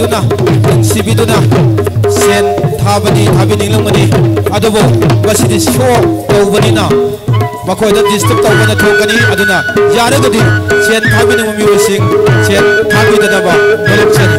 aduna sibiduna sen thabani thabini langmani adubo wasidi show tawbanina makoida disturb tawbana thokani aduna yaragadi sen thabini mamiwasing sen thabidadaba election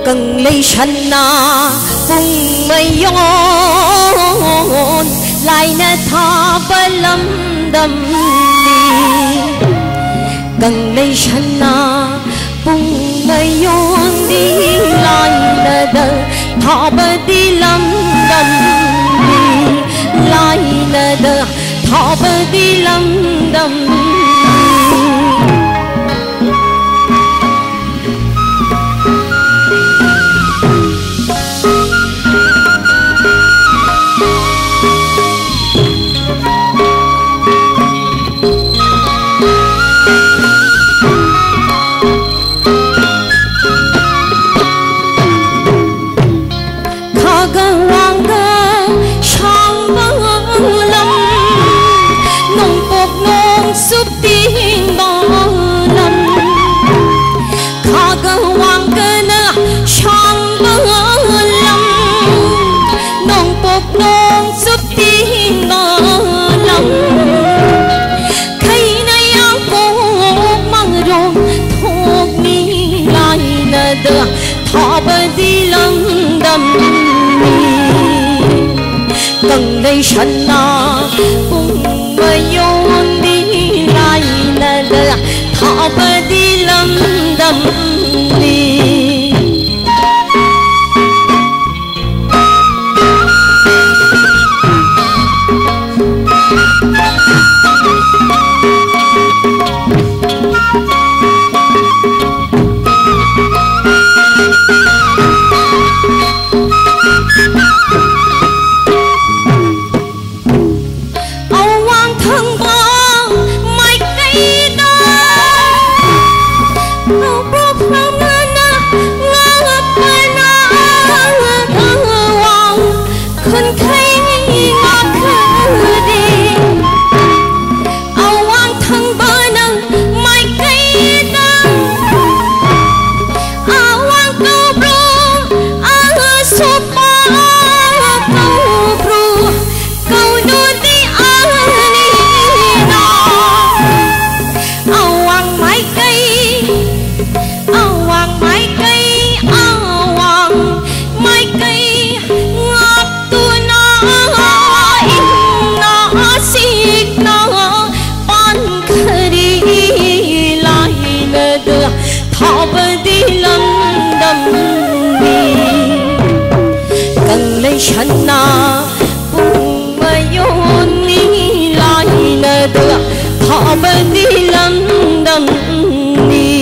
更离尘那风没用，来那他不lâm đầm đi，更离尘那风没用的来那的他不的lâm đầm đi，来那的他不的lâm đầm đi。更离尘那风没有你来了的，他不的lâm đầm đi。ao quang thân ba di lam dam ni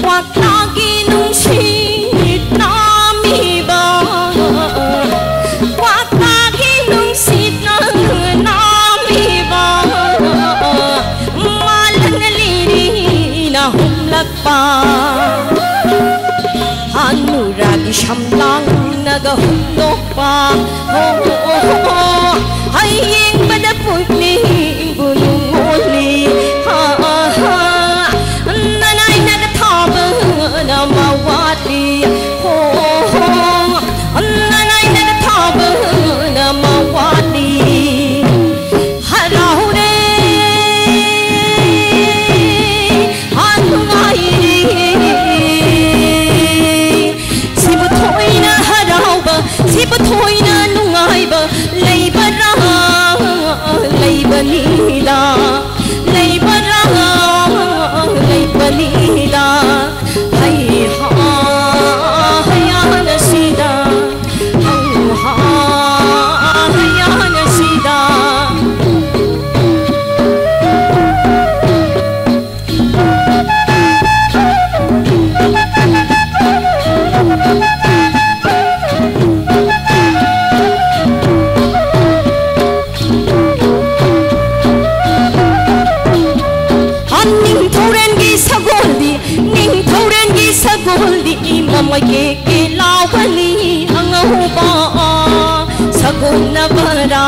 Hoặc ta ghi nung chi na mi ba naga hunokpa haying bada putning bulungoli nanay naga thaba na mawati nanay naga thaba na mawati harahure hanungai sibu thoina harauba sibu thoina nungaiba leibara leibanila leibara leibanila hai ha hayana sida ha hayana sida sagoldi mamage ke lawali angahuba sagonna bara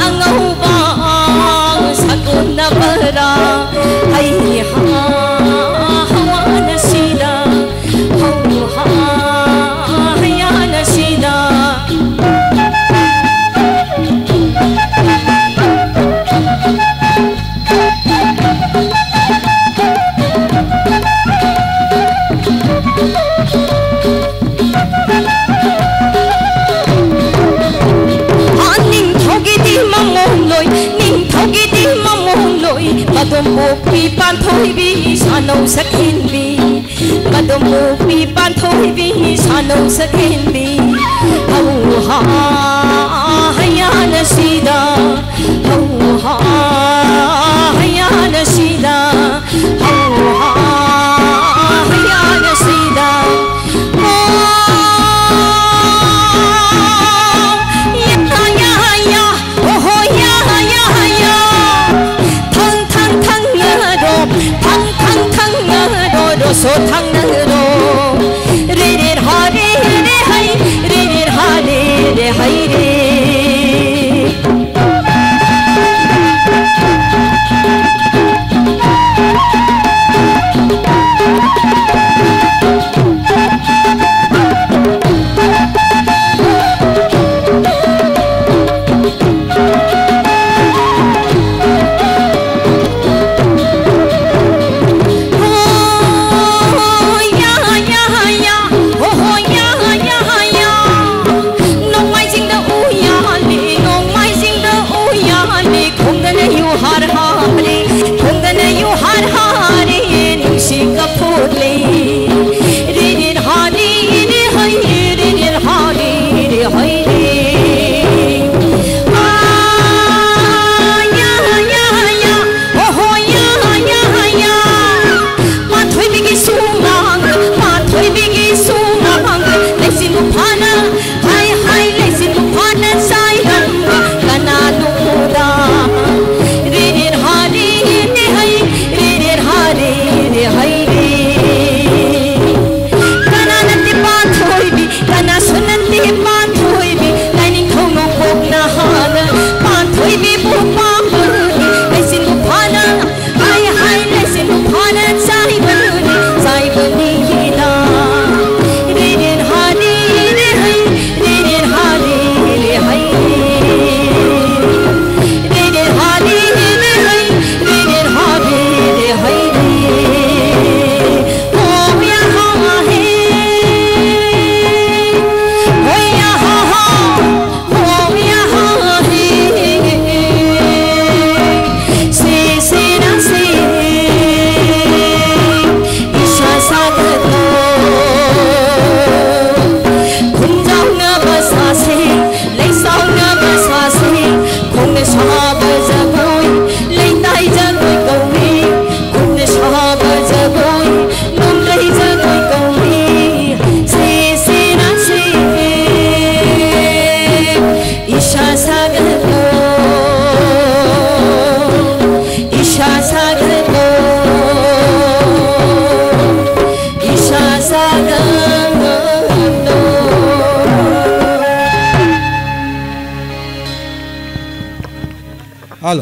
angahuba sagonna bara hai ha hawana sida ha hayana sida madom pi pan thoi bi sano sakin bi madom pi pan thoi bi sano sakin bi hau ha hayana sida hau ha hayana sida hau ha hayana sida so thang nang ro re re ha re re hai re re ha re re hai re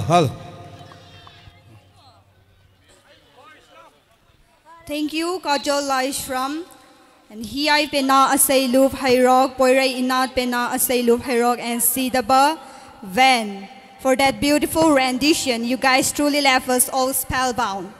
hal Thank you, Kajol Laishram. And he I pena asay loop hayrog, poiray inat pena asay loop hayrog, and Sidaba Van. For that beautiful rendition, you guys truly left us all spellbound.